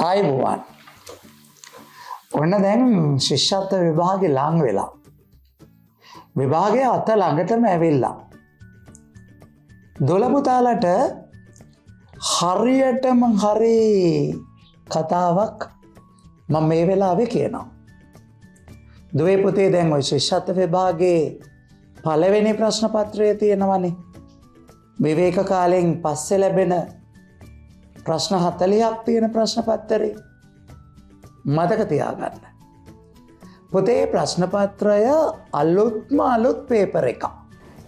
ආයුබෝවන්. ඔන්න දැන් ශිෂ්‍යත්ව විභාගේ ලං වෙලා. විභාගයේ අත ළඟටම ඇවිල්ලා. දොළ පුතාලට හරියටම හරි කතාවක් මම මේ වෙලාවේ කියනවා. දුවේ පුතේ දැන් ওই ශිෂ්‍යත්ව විභාගේ පළවෙනි ප්‍රශ්න පත්‍රය තියෙනවනේ. විවේක කාලයෙන් පස්සේ ලැබෙන ප්‍රශ්න 40ක් තියෙන ප්‍රශ්න පත්‍රය මතක තියාගන්න. පුතේ ප්‍රශ්න පත්‍රය අලුත්ම අලුත් පේපර් එකක්.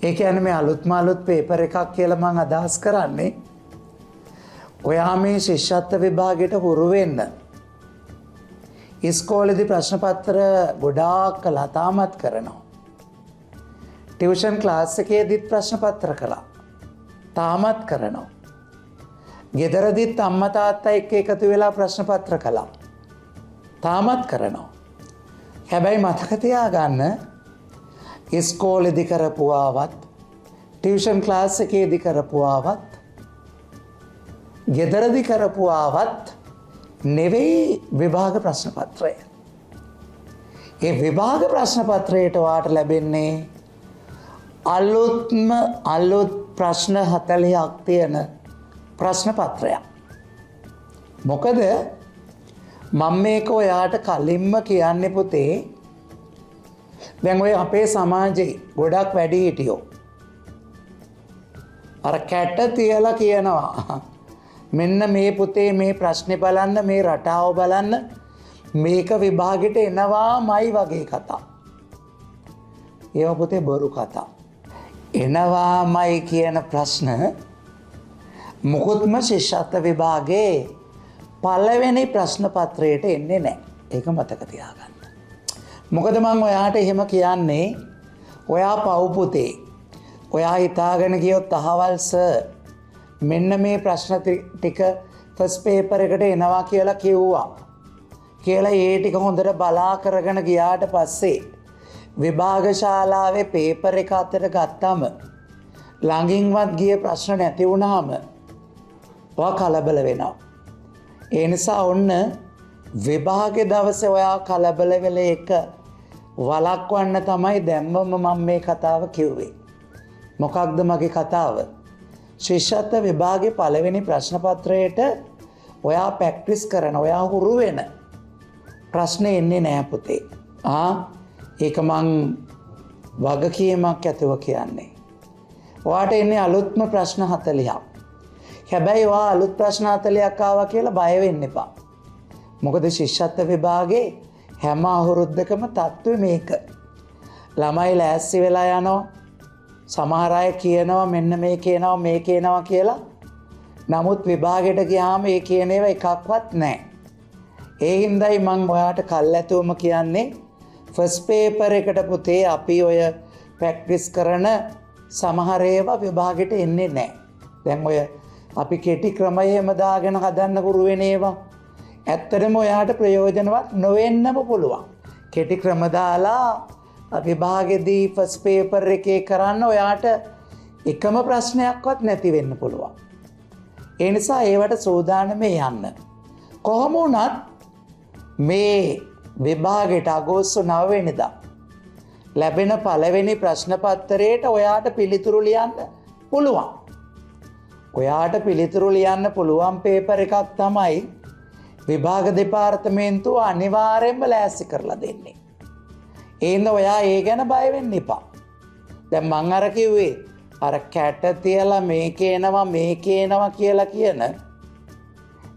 ඒ කියන්නේ මේ අලුත්ම අලුත් පේපර් එකක් කියලා මම අදහස් කරන්නේ ඔයා මේ ශිෂ්‍යත්ව විභාගයට හුරු වෙන්න. ඉස්කෝලේදී ප්‍රශ්න පත්‍ර ගොඩාක් කළා තාමත් කරනවා. ටියුෂන් ක්ලාස් එකේදීත් ප්‍රශ්න පත්‍ර කළා. තාමත් කරනවා. ගෙදරදිත් අම්මා තාත්තා එක්ක එකතු වෙලා ප්‍රශ්න පත්‍ර කළා. තාමත් කරනවා. හැබැයි මතක තියාගන්න ඉස්කෝලේදී කරපුවාවත් ටියුෂන් ක්ලාස් එකේදී කරපුවාවත් ගෙදරදී කරපුවාවත් නෙවෙයි විභාග ප්‍රශ්න පත්‍රය. ඒ විභාග ප්‍රශ්න පත්‍රයට වාට ලැබෙන්නේ අලුත්ම අලුත් ප්‍රශ්න 40ක් තියෙන ප්‍රශ්න පත්‍රයක්. මොකද මම මේක ඔයාට කලින්ම කියන්නේ පුතේ දැන් ඔය අපේ සමාජයේ ගොඩක් වැඩිහිටියෝ අර කැට තියලා කියනවා මෙන්න මේ පුතේ මේ ප්‍රශ්නේ බලන්න මේ රටාව බලන්න මේක විභාගෙට එනවාමයි වගේ කතා. ඒවා පුතේ බොරු කතා. එනවාමයි කියන ප්‍රශ්න මොකොත්ම ශිෂ්‍යත්ව විභාගේ පළවෙනි ප්‍රශ්න පත්‍රයට එන්නේ නැහැ. ඒක මතක තියාගන්න. මොකද මම ඔයාට එහෙම කියන්නේ ඔයා පව් පුතේ. ඔයා හිතාගෙන ගියොත් අහවල් සර් මෙන්න මේ ප්‍රශ්න ටික ෆස්ට් පේපර් එකට එනවා කියලා කිව්වා. කියලා ඒ ටික හොඳට බලා කරගෙන ගියාට පස්සේ විභාග ශාලාවේ පේපර් එක අතට ගත්තම ළඟින්වත් ගිය ප්‍රශ්න නැති වුණාම ඔයා කලබල වෙනවා. ඒ නිසා ඔන්න විභාගේ දවසේ ඔයා කලබල වෙලා එක වළක්වන්න තමයි දැම්මම මම මේ කතාව කිව්වේ. මොකක්ද මගේ කතාව? ශිෂ්‍යත්ව විභාගේ පළවෙනි ප්‍රශ්න පත්‍රයට ඔයා ප්‍රැක්ටිස් කරන ඔයා හුරු වෙන ප්‍රශ්න එන්නේ නෑ පුතේ. ඒක මං වගකීමක් ඇතුව කියන්නේ. ඔයාට එන්නේ අලුත්ම ප්‍රශ්න 40ක්. හැබැයි ඔයා අලුත් ප්‍රශ්න 40ක් ආවා කියලා බය වෙන්න එපා. මොකද ශිෂ්‍යත්ව විභාගේ හැම අවුරුද්දකම තත්ත්වය මේක. ළමයි ලෑස්ති වෙලා යනවා. සමහර අය කියනවා මෙන්න මේ කියනවා මේ කියනවා කියලා. නමුත් විභාගෙට ගියාම ඒ කියන ඒවා එකක්වත් නැහැ. ඒ හින්දායි මම ඔයාට කල්ැතුවම කියන්නේ ෆස්ට් පේපර් එකට පුතේ අපි ඔය ප්‍රැක්ටිස් කරන සමහර ඒවා විභාගෙට එන්නේ නැහැ. දැන් ඔය අපි කෙටි ක්‍රමයෙම දාගෙන හදන්න පුරු වෙන ඒවා ඇත්තටම ඔයාට ප්‍රයෝජනවත් නොවෙන්නම පුළුවන්. කෙටි ක්‍රම දාලා විභාගෙදී ෆස්ට් පේපර් එකේ කරන්න ඔයාට එකම ප්‍රශ්නයක්වත් නැති වෙන්න පුළුවන්. ඒ නිසා ඒවට සූදානම යන්න. කොහොම වුණත් මේ විභාගෙට අගෝස්තු 9 වෙනිදා ලැබෙන පළවෙනි ප්‍රශ්න පත්‍රයට ඔයාට පිළිතුරු ලියන්න පුළුවන්. ඔයාට පිළිතුරු ලියන්න පුළුවන් පේපර් එකක් තමයි විභාග දෙපාර්තමේන්තුව අනිවාර්යෙන්ම ලෑස්ති කරලා දෙන්නේ. ඒන්න ඔයා ඒ ගැන බය වෙන්න එපා. දැන් මං අර කිව්වේ අර කැට තියලා මේකේනවා කියලා කියන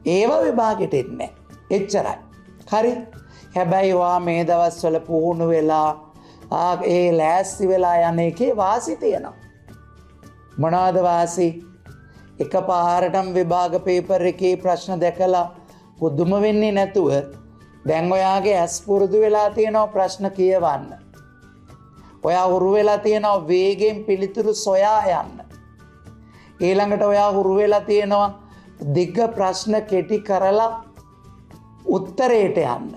ඒව විභාගෙට එන්නේ එච්චරයි. හරි. හැබැයි ඔයා මේ දවස්වල පුහුණු වෙලා ඒ ලෑස්ති වෙලා යන එකේ වාසි තියෙනවා. මොනවාද වාසි? එකපාරටම විභාග පේපර් එකේ ප්‍රශ්න දැකලා පුදුම වෙන්නේ නැතුව දැන් ඔයාගේ ඇස් පුරුදු වෙලා තියෙනවා ප්‍රශ්න කියවන්න. ඔයා හුරු වෙලා තියෙනවා වේගෙන් පිළිතුරු සොයා යන්න. ඊළඟට ඔයා හුරු වෙලා තියෙනවා දිග ප්‍රශ්න කෙටි කරලා උත්තරයට යන්න.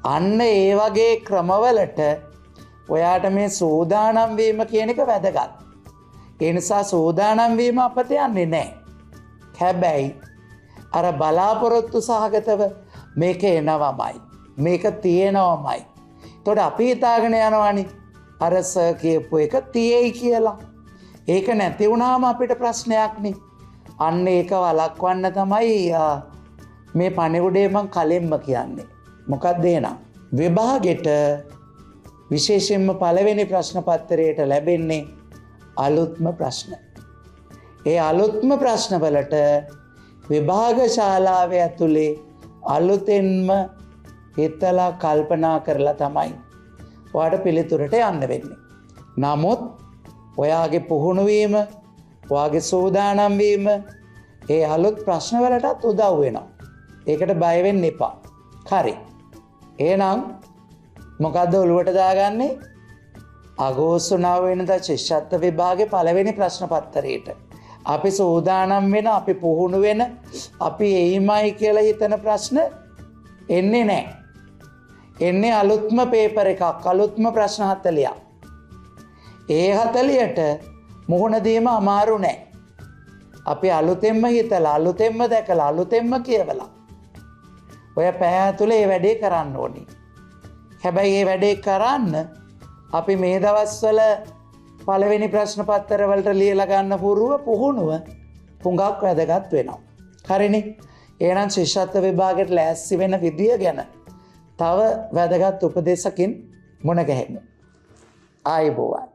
අන්න ඒ වගේ ක්‍රමවලට ඔයාට මේ සූදානම් වීම කියන එක වැදගත්. ඒ නිසා සූදානම් වීම අපත යන්නේ නැහැ. හැබැයි අර බලාපොරොත්තු සහගතව මේක එනවමයි. මේක තියෙනවමයි. තොට අපි හිතාගෙන යනවානි අරස කියපු එක තියෙයි කියලා. ඒක නැති වුණාම අපිට ප්‍රශ්නයක්නේ. අන්න ඒක වලක්වන්න තමයි මේ පණිවුඩේ මං කලින්ම කියන්නේ. මොකක්ද එනම්. විභාගෙට විශේෂයෙන්ම පළවෙනි ප්‍රශ්න පත්තරයට ලැබෙන්නේ අලුත්ම ප්‍රශ්න. ඒ අලුත්ම ප්‍රශ්නවලට විභාග ශාලාව ඇතුළේ අලුතෙන්ම හිතලා කල්පනා කරලා තමයි ඔයාට පිළිතුරට යන්න වෙන්නේ. නමුත් ඔයාගේ පුහුණුවීම, ඔයාගේ සූදානම්වීම ඒ අලුත් ප්‍රශ්නවලටත් උදව් වෙනවා. ඒකට බය වෙන්න එපා. හරි. එහෙනම් මොකද්ද ඔළුවට දාගන්නේ? අගෝස්තු 9 වෙනිදා ශිෂ්‍යත්ව විභාගේ පළවෙනි ප්‍රශ්න පත්තරේට අපි සූදානම් වෙන, අපි පුහුණු වෙන, අපි එයිමයි කියලා හිතන ප්‍රශ්න එන්නේ නැහැ. එන්නේ අලුත්ම පේපර් එකක්, අලුත්ම ප්‍රශ්න 40ක්. ඒ 40ට මුහුණ දීම අමාරු නෑ. අපි අලුතෙන්ම හිතලා, අලුතෙන්ම දැකලා, අලුතෙන්ම කියවලා ඔය පැය ඇතුලේ මේ වැඩේ කරන්න ඕනි. හැබැයි මේ වැඩේ කරන්න අපි මේ දවස්වල පළවෙනි ප්‍රශ්න පත්‍ර වලට ලියලා ගන්න පුහුණුව හුඟක් වැදගත් වෙනවා. හරිනේ? එහෙනම් ශිෂ්‍යත්ව විභාගයට ලෑස්ති වෙන විදිය ගැන තව වැදගත් උපදේශකින් මුණ ගැහෙමු. ආයුබෝවන්.